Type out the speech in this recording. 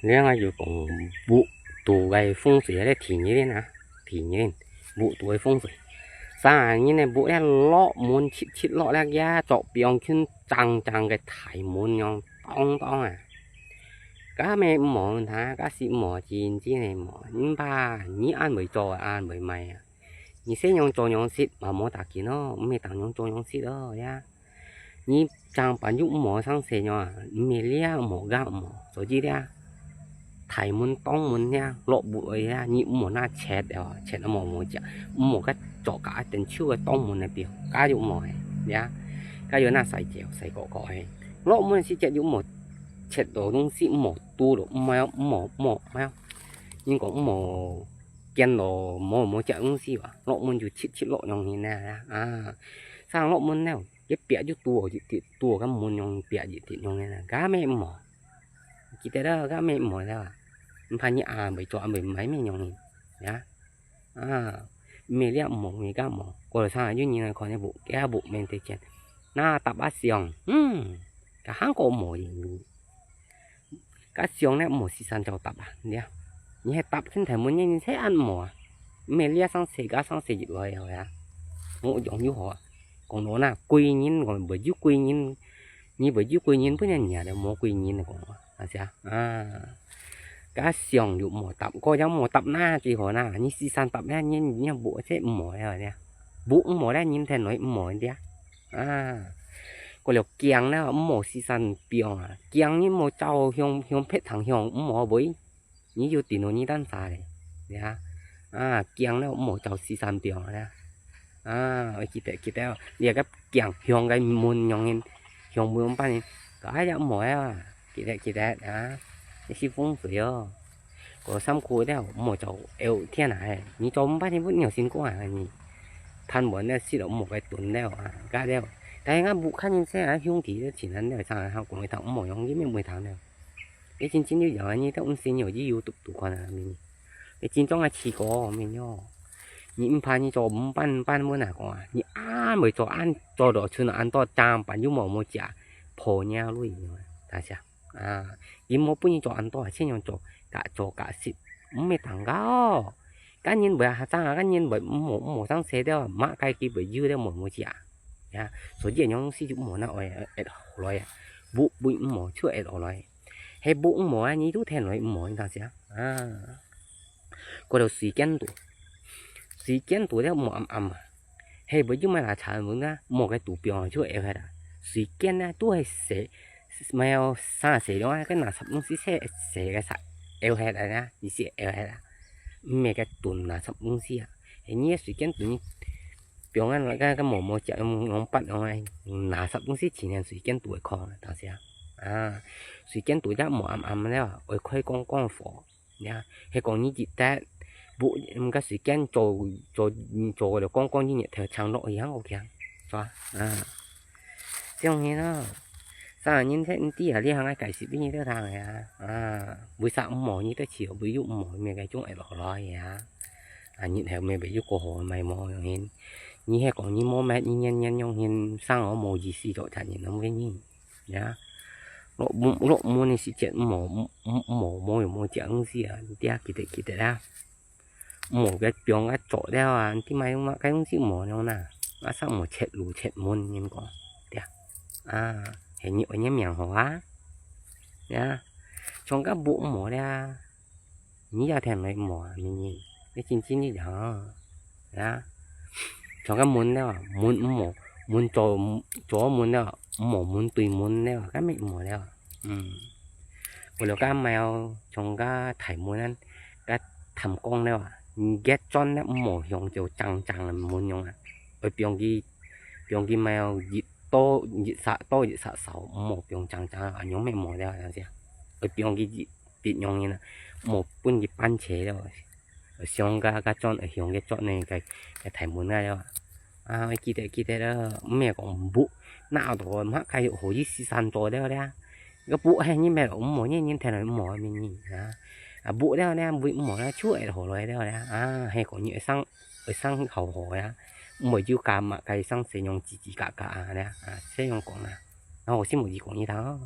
另外就讲木土嘅风水咧田嘢咧啊，田嘢木土嘅风水。啥呢呢木咧落門切切落咧呀，作變ขึ้นจัง嘅大門樣當當啊！cá mẹ mỏ thà cá xịt mỏ chín chi này mỏ nhưng ba nhí ăn mới cho ăn mới mày à nhí sẽ nhong cho nhong xịt mà mỏ tạc kia nó mẹ tặng nhong cho nhong xịt đó ya nhí trang bản dụng mỏ sang xe nhọ mẹ lia mỏ gạo mỏ rồi chi ra thải muốn tông muốn nha lộ bụi ya nhí mỏ na chẹt đó chẹt nó mỏ chả mỏ cái chỗ cả tiền chiêu cái tông muốn này biểu cá dụng mỏ ya cá dụng na xài chèo xài cọ cọ lộ muốn xịt chẹt dụng mỏ chết đồ đông sĩ mỏ tu đồ mỏ nhưng cũng mỏ kiến đồ mỏ chợ đông sĩ à lộ muốn chú chít lộ nhong như này à sang lộ muốn nào cái bẹ chú tu cái muốn nhong bẹ gì thì nhong này cá mẹ mỏ chỉ thế đó cá mẹ mỏ đâu à phải như à bởi cho bởi mấy mẹ nhong nhá à mẹ liệt mỏ mẹ cá mỏ còn sang như này còn cái bộ mình thì chết na tập bát xiong cả hàng có mỏ gì cá xiong này mỏ xì san cho tập à nhá như tập trên thể muốn như thế ăn mỏ mẹ lia sang xì cá sang xì gì rồi à ngộ giống như họ còn nó là quy nhìn còn bởi dưới quy nhìn như bởi dưới quy nhìn với nhà để mỏ quy nhìn này còn là sao à cá xiong dụ mỏ tập coi giống mỏ tập na chỉ họ na như xì san tập ra như bộ sẽ mỏ rồi nè bộ mỏ ra nhìn thấy nói mỏ đi à có liệu kiang đó mỏ xì san biong à kiang như mỏ trâu hiong phết thằng hiong mỏ với như vô tiền nó như đan xà đấy nha à kiang đó mỏ trâu xì san biong đó à ở kia liền cái kiang hiong cái môn nhong hiong môn pan cái đó mỏ à kia đó cái xí phong水哦có xăm khối đó mỏ trâu eo thiên này như trâu bắt thì vẫn nhiều xin quá à nhỉ than muốn là xí động một cái tuần đó à cái đó tại ngã vụ khăn nhìn xe hương thì chỉ là để sang học của người ta cũng mỏi không với 10 tháng nào cái chín như giờ như ông xin nhiều với YouTube tụ con à mình cái chín trong là chỉ có mình nhо những pan như cho ban muốn nào còn như ăn mới cho ăn cho đồ chưa ăn to trang bản như mỏ mua chả phổ nhau luôn rồi ta sao à những món bún cho ăn to xin nhau cho cả xịt mấy thằng gáo cá nhân bởi hạt sang cá nhân bởi mỏ sang xe đó mã cái kia bởi dư đó mỏ mua chả ya số gì nhung sử dụng mỏ nào ở rồi vụ bụi mỏ chưa ở rồi hay vụ mỏ như thứ thèn rồi mỏ người ta sẽ à có đầu xì kiến tủ đó mỏ ẩm hay bởi chúng mày là trả muốn ra một cái tủ biong chưa ở hết à xì kiến á tôi sẽ mèo xa sẽ đó cái nào sắp xí sẽ cái sạch ở hết à nha gì sẽ ở hết à mấy cái tuần là sắp xí à hay nhé xì kiến tủ biong ăn cái mỏ chợ ngón bắt ở ngoài là sắp cũng chỉ nên suy kiến tuổi con ta sẽ à suy kiến tuổi đã mỏ ẩm đấy ở khoai con phở nha hay còn như chị ta vụ cái suy kiến cho được con như nhẹ theo trang nội gì ok cho à xong như nó sao nhìn thấy tí ở đây hàng ai cải sĩ như thế thằng này à buổi sáng mỏ như thế chiều ví dụ mỏ mấy cái chúng ấy bỏ rồi à nhìn theo mấy ví dụ cổ hồ mày mỏ nhìn như hay còn như mỏ mẹ như nhân nhông nhìn sang ở mỏ gì xí rồi thành nhìn nó mới nhìn nhá lộ mua này xí chuyện mỏ chuyện gì à tia kia ra mỏ cái biong cái chỗ đeo à thì mày mà cái gì mỏ nhau nè nó sang mỏ chết môn nhìn có tia à hình như ở nhà miệng hóa nhá trong các bộ mỏ ra như ra thèm này mỏ mình nhìn cái chín như đó nhá trong cái muốn đó muốn cho muốn đó muốn tùy muốn đó cái mẹ mỏ đó còn cái mèo trong cái thải muốn ăn cái thầm con đó ghét chọn đó mỏ dùng chiều chẳng là muốn dùng à ở biong kia mèo dị xạ sầu một biong chẳng ở nhóm mẹ mỏ đó là gì ở biong kia bị nhong như là một bún gì pan chế rồi ở xong cái chọn ở hướng cái chọn này cái thải muốn ra đâu à kia đó mẹ còn bụ nào rồi mắc cái hồ gì xì san rồi đó đấy cái bụ hay như mẹ cũng mỏ như thế này mỏ mình nhìn à bụ đó nè bụ mỏ nó chuỗi hồ rồi đó à hay có nhựa sang hậu hồ á mỗi chú cả mà cái sang sẽ dùng chỉ cả nè à sẽ dùng còn nè nó xin một gì cũng như đó